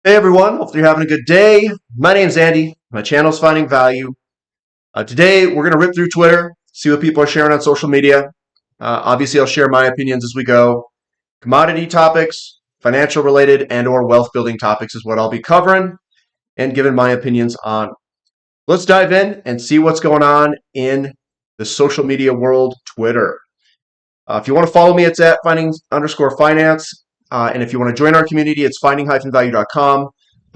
Hey everyone, hopefully you're having a good day. My name's Andy. My channel's Finding Value. Today we're going to rip through Twitter, see what people are sharing on social media. Obviously, I'll share my opinions as we go. Commodity topics, financial related, and/or wealth building topics is what I'll be covering and giving my opinions on. Let's dive in and see what's going on in the social media world, Twitter. If you want to follow me, it's at finding_finance. And if you want to join our community, it's finding-value.com.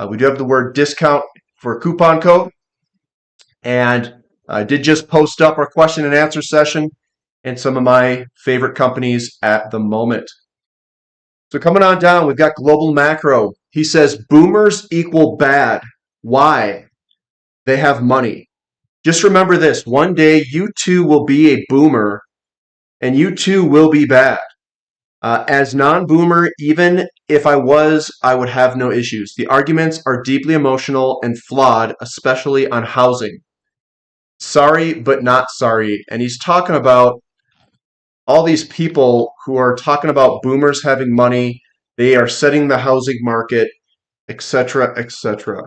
We do have the word discount for a coupon code. And I did just post up our question and answer session and some of my favorite companies at the moment. So coming on down, we've got Global Macro. He says, boomers equal bad. Why? They have money. Just remember this, one day you too will be a boomer and you too will be bad. As non-boomer, even if I was, I would have no issues. The arguments are deeply emotional and flawed, especially on housing. Sorry, but not sorry. And he's talking about all these people who are talking about boomers having money. They are setting the housing market, etc., etc.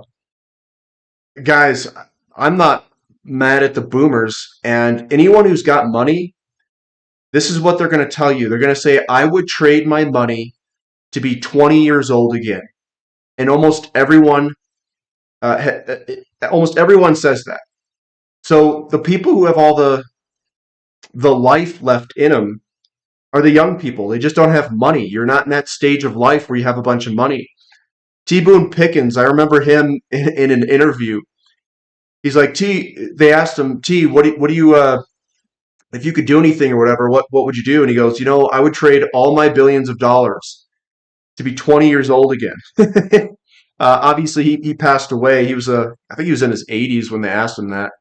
Guys, I'm not mad at the boomers, and anyone who's got money, this is what they're going to tell you. They're going to say, I would trade my money to be 20 years old again. And almost everyone says that. So the people who have all the life left in them are the young people. They just don't have money. You're not in that stage of life where you have a bunch of money. T. Boone Pickens, I remember him in an interview. He's like, they asked him, T, what do you, if you could do anything or whatever, what would you do? And he goes, I would trade all my billions of dollars to be 20 years old again. Obviously, he passed away. I think he was in his 80s when they asked him that.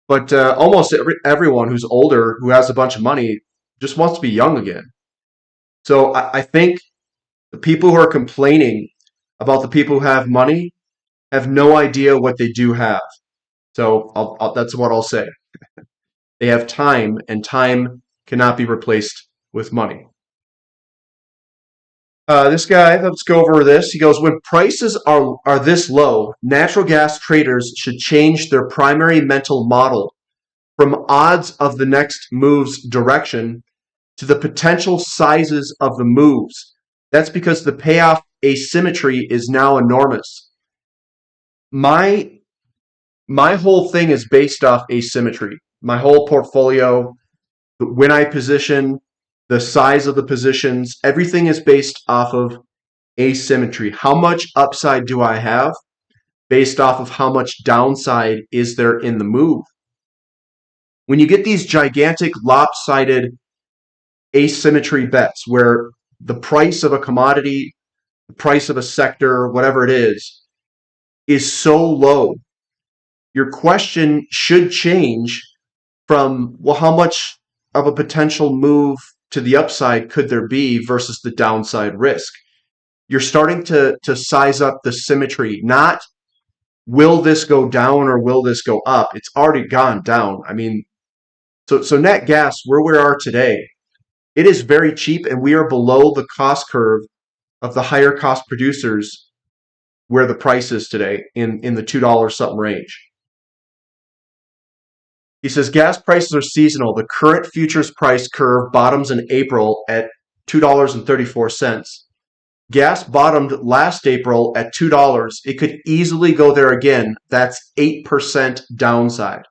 But almost everyone who's older, who has a bunch of money, just wants to be young again. So I think the people who are complaining about the people who have money have no idea what they do have. So that's what I'll say. They have time, and time cannot be replaced with money. This guy, let's go over this. He goes, when prices are this low, natural gas traders should change their primary mental model from odds of the next move's direction to the potential sizes of the moves. That's because the payoff asymmetry is now enormous. My whole thing is based off asymmetry. My whole portfolio, when I position, the size of the positions, everything is based off of asymmetry. How much upside do I have based off of how much downside is there in the move? When you get these gigantic lopsided asymmetry bets where the price of a commodity, the price of a sector, whatever it is so low, your question should change from, well, how much of a potential move to the upside could there be versus the downside risk? You're starting to size up the symmetry, not will this go down or will this go up? It's already gone down. I mean, so NATGAS, where we are today, it is very cheap, and we are below the cost curve of the higher cost producers where the price is today in the $2 something range. He says gas prices are seasonal. The current futures price curve bottoms in April at $2.34. Gas bottomed last April at $2. It could easily go there again. That's 8% downside.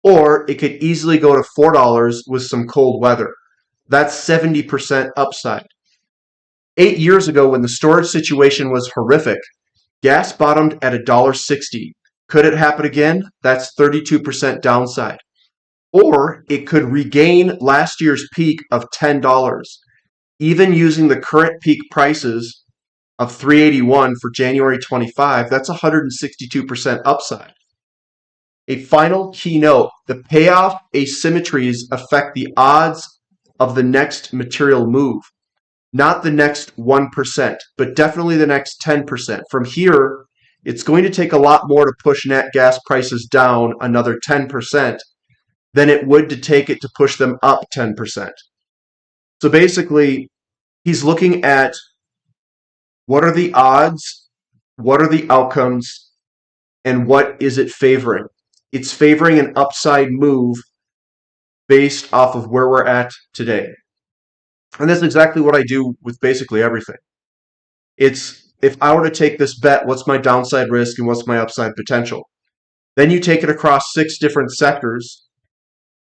Or it could easily go to $4 with some cold weather. That's 70% upside. 8 years ago, when the storage situation was horrific, gas bottomed at $1.60. Could it happen again? That's 32% downside. Or it could regain last year's peak of $10. Even using the current peak prices of $3.81 for January 25, that's 162% upside. A final keynote, the payoff asymmetries affect the odds of the next material move. Not the next 1%, but definitely the next 10%. From here, it's going to take a lot more to push nat gas prices down another 10% than it would to take it to push them up 10%. So basically, he's looking at what are the odds what are the outcomes, and what is it favoring? It's favoring an upside move based off of where we're at today. And that's exactly what I do with basically everything. It's if I were to take this bet, what's my downside risk and what's my upside potential? Then you take it across 6 different sectors,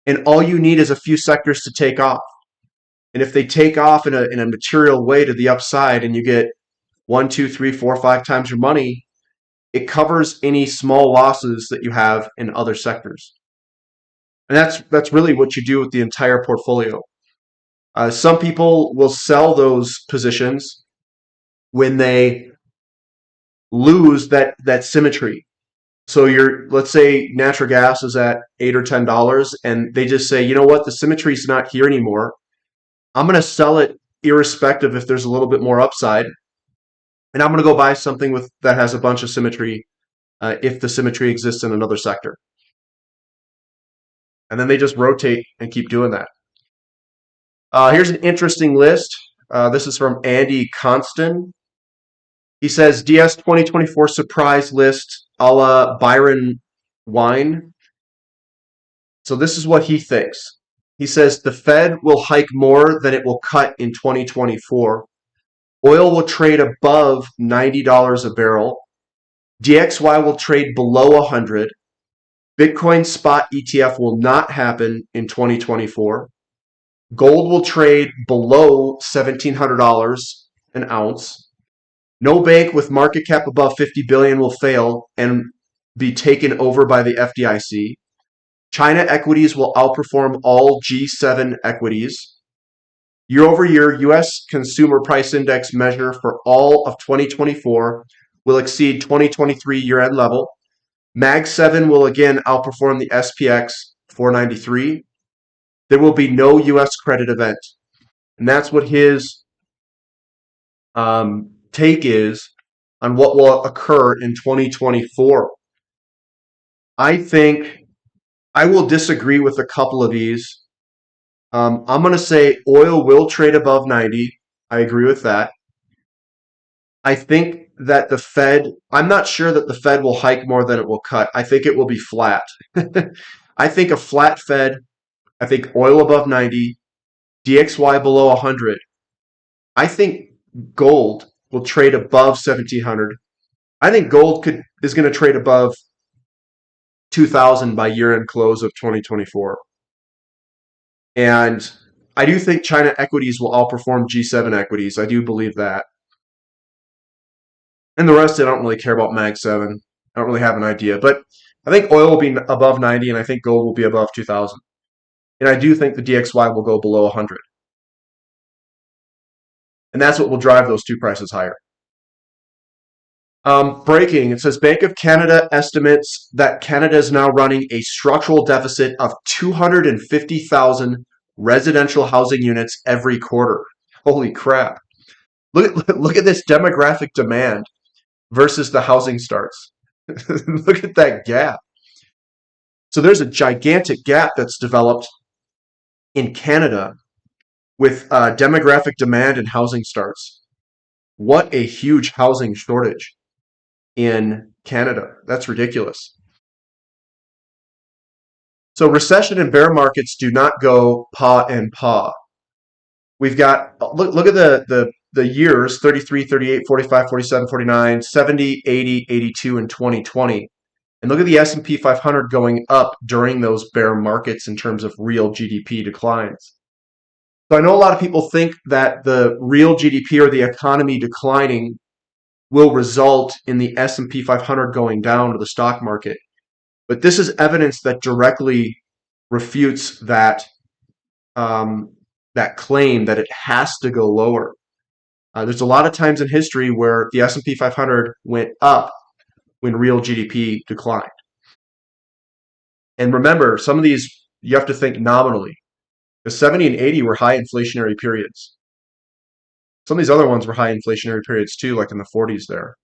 and all you need is a few sectors to take off. And if they take off in a material way to the upside and you get 1, 2, 3, 4, 5 times your money, it covers any small losses that you have in other sectors. And that's really what you do with the entire portfolio. Some people will sell those positions when they lose that symmetry. So let's say natural gas is at $8 or $10, and they just say, you know what, the symmetry is not here anymore. I'm going to sell it irrespective if there's a little bit more upside, and I'm going to go buy something that has a bunch of symmetry if the symmetry exists in another sector. And then they just rotate and keep doing that. Here's an interesting list. This is from Andy Constant. He says DS 2024 surprise list a la Byron Wine. So this is what he thinks. He says the Fed will hike more than it will cut in 2024. Oil will trade above $90 a barrel. DXY will trade below 100. Bitcoin spot ETF will not happen in 2024. Gold will trade below $1,700 an ounce. No bank with market cap above 50 billion will fail and be taken over by the FDIC. China equities will outperform all G7 equities. Year over year, U.S. Consumer Price Index measure for all of 2024 will exceed 2023 year-end level. Mag 7 will again outperform the SPX 493. There will be no U.S. credit event. And that's what his take is on what will occur in 2024. I think I will disagree with a couple of these. I'm going to say oil will trade above 90. I agree with that. I think that I'm not sure that the Fed will hike more than it will cut. I think it will be flat. I think a flat Fed, I think oil above 90, DXY below 100. I think gold will trade above 1,700. I think gold is going to trade above 2,000 by year-end close of 2024. And I do think China equities will outperform G7 equities. I do believe that. And the rest, I don't really care about Mag 7. I don't really have an idea. But I think oil will be above 90, and I think gold will be above 2,000. And I do think the DXY will go below 100. And that's what will drive those two prices higher. Breaking, it says Bank of Canada estimates that Canada is now running a structural deficit of 250,000 residential housing units every quarter. Holy crap. Look at this demographic demand versus the housing starts. Look at that gap. So there's a gigantic gap that's developed in Canada with demographic demand and housing starts. What a huge housing shortage in Canada. That's ridiculous. So recession and bear markets do not go paw and paw. We've got, look at the years, 33, 38, 45, 47, 49, 70, 80, 82, and 2020. And look at the S&P 500 going up during those bear markets in terms of real GDP declines. So I know a lot of people think that the real GDP or the economy declining will result in the S&P 500 going down to the stock market. But this is evidence that directly refutes that claim that it has to go lower. There's a lot of times in history where the S&P 500 went up when real GDP declined. And remember, some of these you have to think nominally. The 70 and 80 were high inflationary periods. Some of these other ones were high inflationary periods too, like in the 40s there.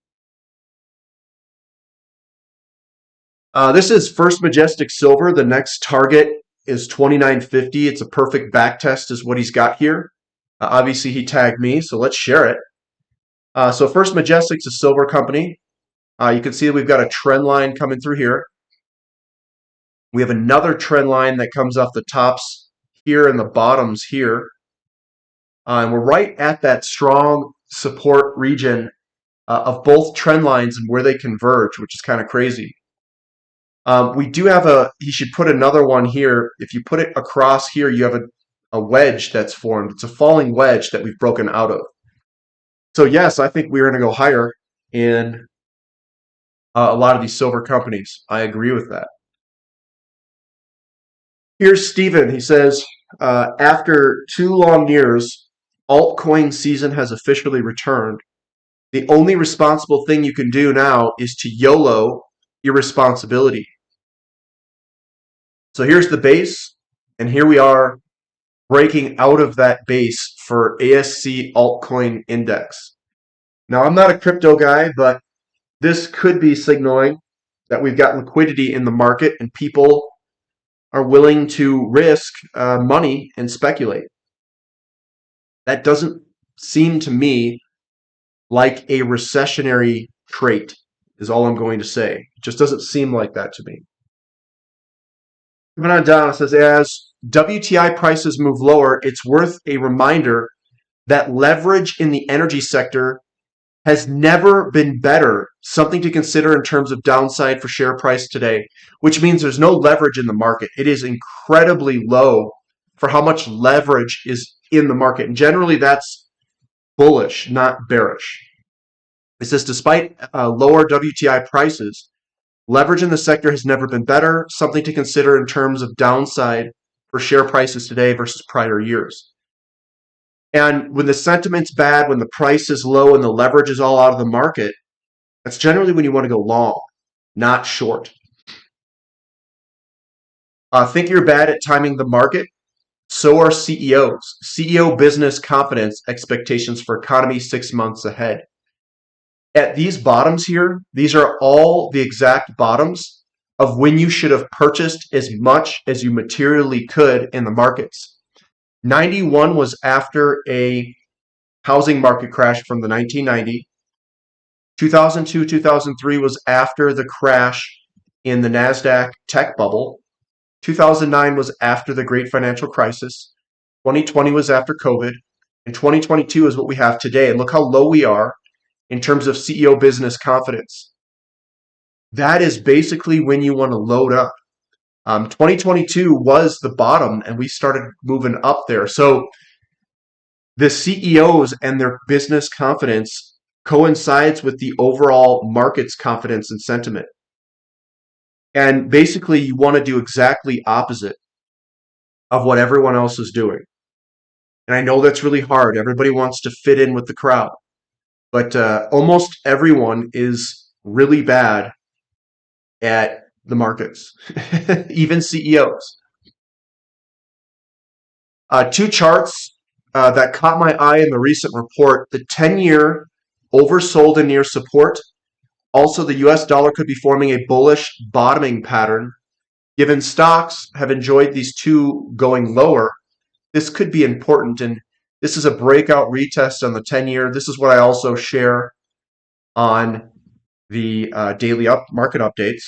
This is First Majestic Silver. The next target is 29.50. It's a perfect back test is what he's got here. Obviously, he tagged me, so let's share it. So First Majestic's a silver company. You can see that we've got a trend line coming through here. We have another trend line that comes off the tops here and the bottoms here. And we're right at that strong support region of both trend lines and where they converge, which is kind of crazy. We do have you should put another one here. If you put it across here, you have a wedge that's formed. It's a falling wedge that we've broken out of. So yes, I think we're going to go higher in a lot of these silver companies. I agree with that. Here's Steven. He says, after 2 long years, altcoin season has officially returned. The only responsible thing you can do now is to YOLO irresponsibility. So here's the base, and here we are breaking out of that base for ASC altcoin index. Now, I'm not a crypto guy, but this could be signaling that we've got liquidity in the market and people are willing to risk money and speculate. That doesn't seem to me like a recessionary trait, is all I'm going to say. It just doesn't seem like that to me. Coming on down, it says, as WTI prices move lower, it's worth a reminder that leverage in the energy sector has never been better. Something to consider in terms of downside for share price today, which means there's no leverage in the market. It is incredibly low for how much leverage is in the market. And generally, that's bullish, not bearish. It says, despite lower WTI prices, leverage in the sector has never been better. Something to consider in terms of downside for share prices today versus prior years. And when the sentiment's bad, when the price is low and the leverage is all out of the market, that's generally when you want to go long, not short. Think you're bad at timing the market? So are CEOs. CEO business confidence expectations for economy 6 months ahead. At these bottoms here, these are all the exact bottoms of when you should have purchased as much as you materially could in the markets. 91 was after a housing market crash from the 1990. 2002, 2003 was after the crash in the NASDAQ tech bubble. 2009 was after the great financial crisis. 2020 was after COVID. And 2022 is what we have today. And look how low we are in terms of CEO business confidence. That is basically when you want to load up. 2022 was the bottom, and we started moving up there. So the CEOs and their business confidence coincides with the overall market's confidence and sentiment. And basically, you want to do exactly opposite of what everyone else is doing. And I know that's really hard. Everybody wants to fit in with the crowd. But almost everyone is really bad at the markets, even CEOs. 2 charts that caught my eye in the recent report. The 10-year oversold and near support. Also, the US dollar could be forming a bullish bottoming pattern. Given stocks have enjoyed these two going lower, this could be important. And this is a breakout retest on the 10-year. This is what I also share on the daily market updates.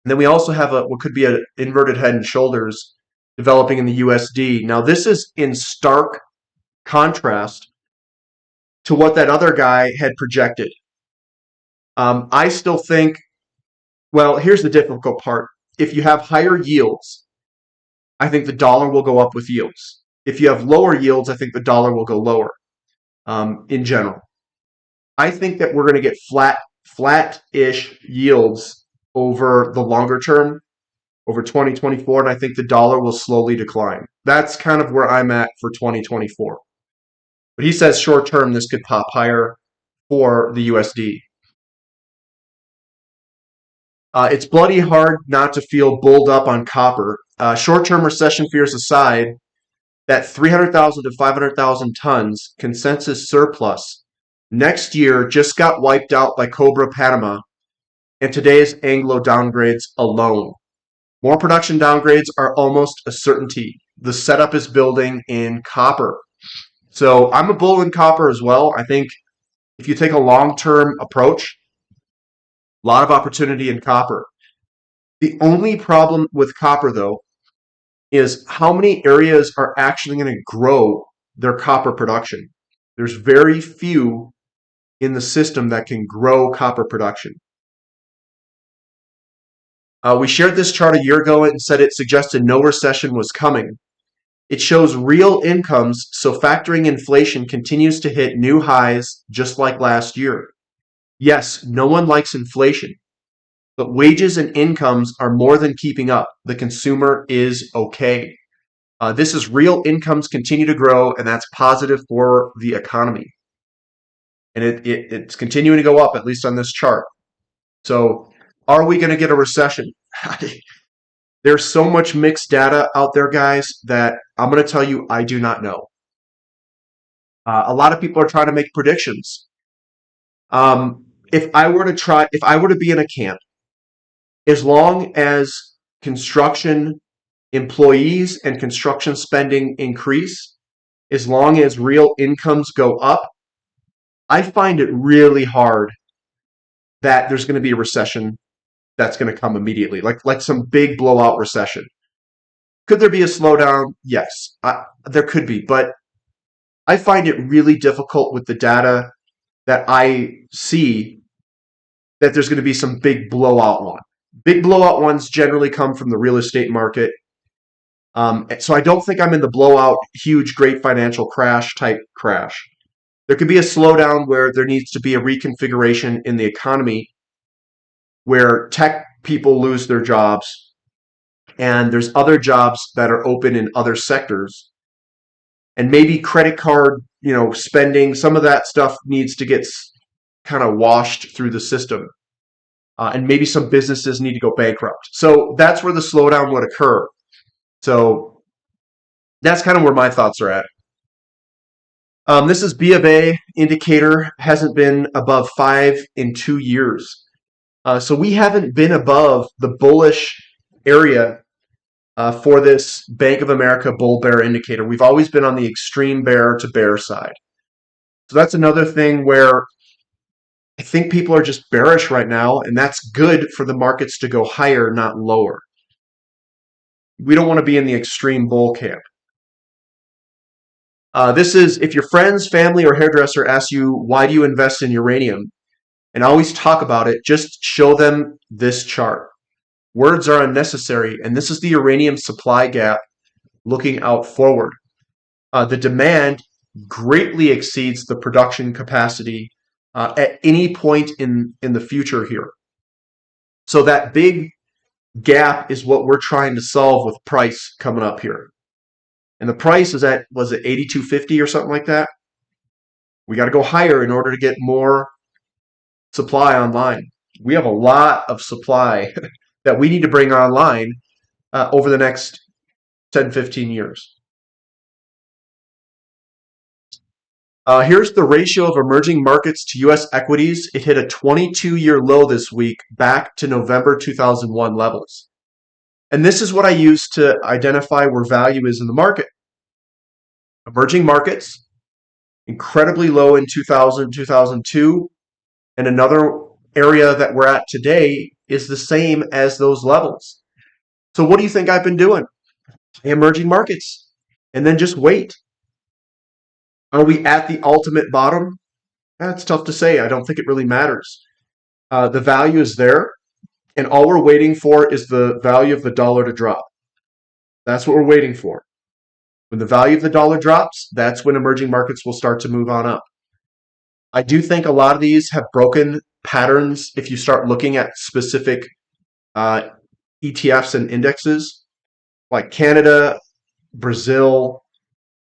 And then we also have what could be an inverted head and shoulders developing in the USD. Now, this is in stark contrast to what that other guy had projected. I still think, well, here's the difficult part. If you have higher yields, I think the dollar will go up with yields. If you have lower yields, I think the dollar will go lower in general. I think that we're going to get flat-ish yields over the longer term, over 2024, and I think the dollar will slowly decline. That's kind of where I'm at for 2024. But he says short term, this could pop higher for the USD. It's bloody hard not to feel bulled up on copper. Short-term recession fears aside, that 300,000 to 500,000 tons consensus surplus next year just got wiped out by Cobra Panama and today's Anglo downgrades alone. More production downgrades are almost a certainty. The setup is building in copper. So I'm a bull in copper as well. I think if you take a long-term approach, A lot of opportunity in copper. The only problem with copper, though, is how many areas are actually going to grow their copper production. There's very few in the system that can grow copper production. We shared this chart a year ago and said it suggested no recession was coming. It shows real incomes, so factoring inflation continues to hit new highs just like last year. Yes, no one likes inflation, but wages and incomes are more than keeping up. The consumer is okay. This is real incomes continue to grow, and that's positive for the economy. And it's continuing to go up, at least on this chart. So are we going to get a recession? There's so much mixed data out there, guys, that I'm going to tell you I do not know. A lot of people are trying to make predictions. If I were to be in a camp, as long as construction employees and construction spending increase, as long as real incomes go up, I find it really hard that there's going to be a recession that's going to come immediately, like some big blowout recession. Could there be a slowdown? Yes, there could be, but I find it really difficult with the data that I see that there's going to be some big blowout one. Big blowout ones generally come from the real estate market. So I don't think I'm in the blowout, huge, great financial crash type crash. There could be a slowdown where there needs to be a reconfiguration in the economy where tech people lose their jobs and there's other jobs that are open in other sectors. And maybe credit card, spending, some of that stuff needs to get kind of washed through the system. And maybe some businesses need to go bankrupt. So that's where the slowdown would occur. So that's kind of where my thoughts are at. This is B of A indicator, hasn't been above 5 in 2 years. So we haven't been above the bullish area for this Bank of America bull bear indicator. We've always been on the extreme bear to bear side. So that's another thing where I think people are just bearish right now, and that's good for the markets to go higher, not lower. We don't want to be in the extreme bull camp. This is if your friends, family, or hairdresser asks you, why do you invest in uranium? And always talk about it, just show them this chart. Words are unnecessary, and this is the uranium supply gap looking out forward. The demand greatly exceeds the production capacity at any point in the future here. So that big gap is what we're trying to solve with price coming up here. And the price is at, was it 82.50 or something like that? We got to go higher in order to get more supply online. We have a lot of supply that we need to bring online over the next 10, 15 years. Here's the ratio of emerging markets to U.S. equities. It hit a 22-year low this week, back to November 2001 levels. And this is what I use to identify where value is in the market. Emerging markets, incredibly low in 2000, 2002. And another area that we're at today is the same as those levels. So what do you think I've been doing? Emerging markets. And then just wait. Are we at the ultimate bottom? That's tough to say. I don't think it really matters. The value is there, and all we're waiting for is the value of the dollar to drop. That's what we're waiting for. When the value of the dollar drops, that's when emerging markets will start to move on up. I do think a lot of these have broken patterns if you start looking at specific ETFs and indexes, like Canada, Brazil,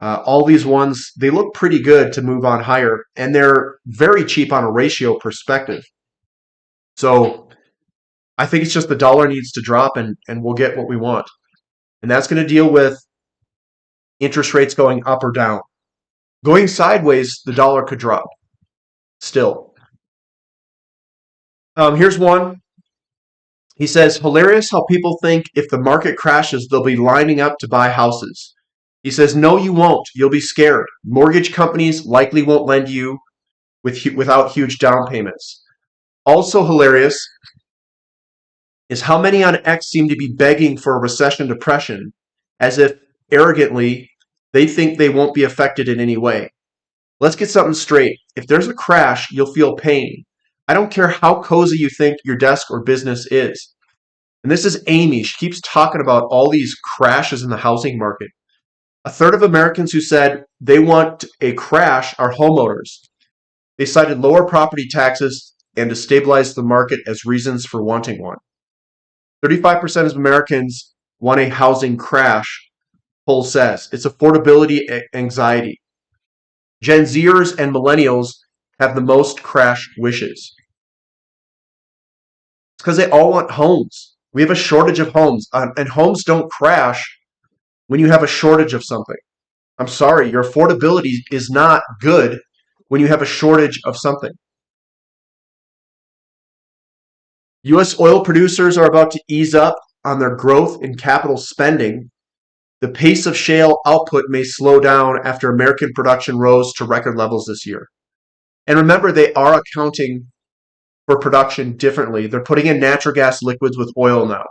all these ones, they look pretty good to move on higher, and they're very cheap on a ratio perspective. So I think it's just the dollar needs to drop and we'll get what we want. And that's going to deal with interest rates going up or down. Going sideways, the dollar could drop still. Here's one. He says, hilarious how people think if the market crashes, they'll be lining up to buy houses. He says, no, you won't. You'll be scared. Mortgage companies likely won't lend you without huge down payments. Also hilarious, is how many on X seem to be begging for a recession depression as if arrogantly they think they won't be affected in any way. Let's get something straight. If there's a crash, you'll feel pain. I don't care how cozy you think your desk or business is. And this is Amy. She keeps talking about all these crashes in the housing market. A third of Americans who said they want a crash are homeowners. They cited lower property taxes and to stabilize the market as reasons for wanting one. 35% of Americans want a housing crash, poll says. It's affordability anxiety. Gen Zers and millennials have the most crash wishes. It's because they all want homes. We have a shortage of homes, and homes don't crash when you have a shortage of something. I'm sorry, your affordability is not good when you have a shortage of something. U.S. oil producers are about to ease up on their growth in capital spending. The pace of shale output may slow down after American production rose to record levels this year. And remember, they are accounting for production differently. They're putting in natural gas liquids with oil now.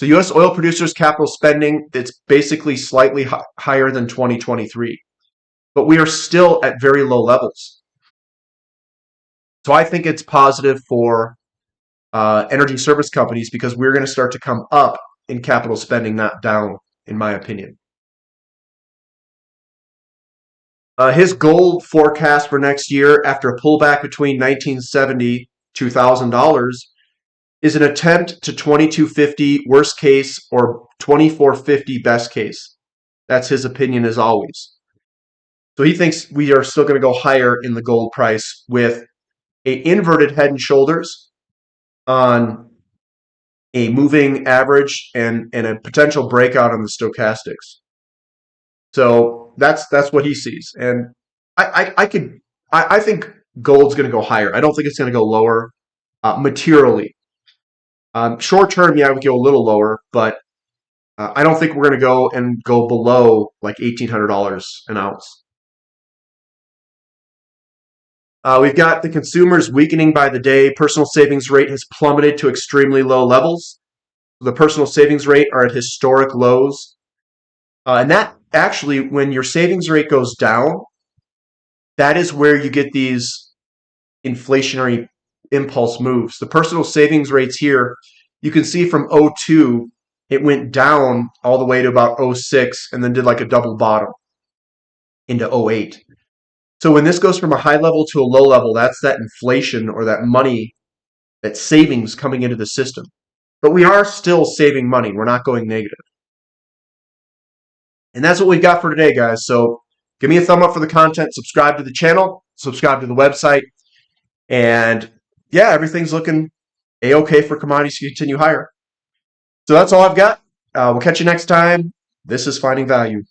So U.S. oil producers' capital spending, it's basically slightly higher than 2023. But we are still at very low levels. So I think it's positive for energy service companies because we're going to start to come up in capital spending, not down, in my opinion. His gold forecast for next year after a pullback between $1,970 $2,000 is an attempt to 2250 worst case or 2450 best case. That's his opinion as always. So he thinks we are still going to go higher in the gold price with a inverted head and shoulders on a moving average and a potential breakout on the stochastics. So that's what he sees. And I think gold's going to go higher. I don't think it's going to go lower materially. Short term, yeah, we go a little lower, but I don't think we're going to go below like $1,800 an ounce. We've got the consumers weakening by the day. Personal savings rate has plummeted to extremely low levels. The personal savings rate are at historic lows. And that actually, when your savings rate goes down, that is where you get these inflationary impulse moves. The personal savings rates here, you can see from 02, it went down all the way to about 06 and then did like a double bottom into 08. So when this goes from a high level to a low level, that's that inflation or that money, that savings coming into the system. But we are still saving money. We're not going negative. And that's what we've got for today, guys. So give me a thumb up for the content. Subscribe to the channel. Subscribe to the website. And yeah, everything's looking A-okay for commodities to continue higher. So that's all I've got. We'll catch you next time. This is Finding Value.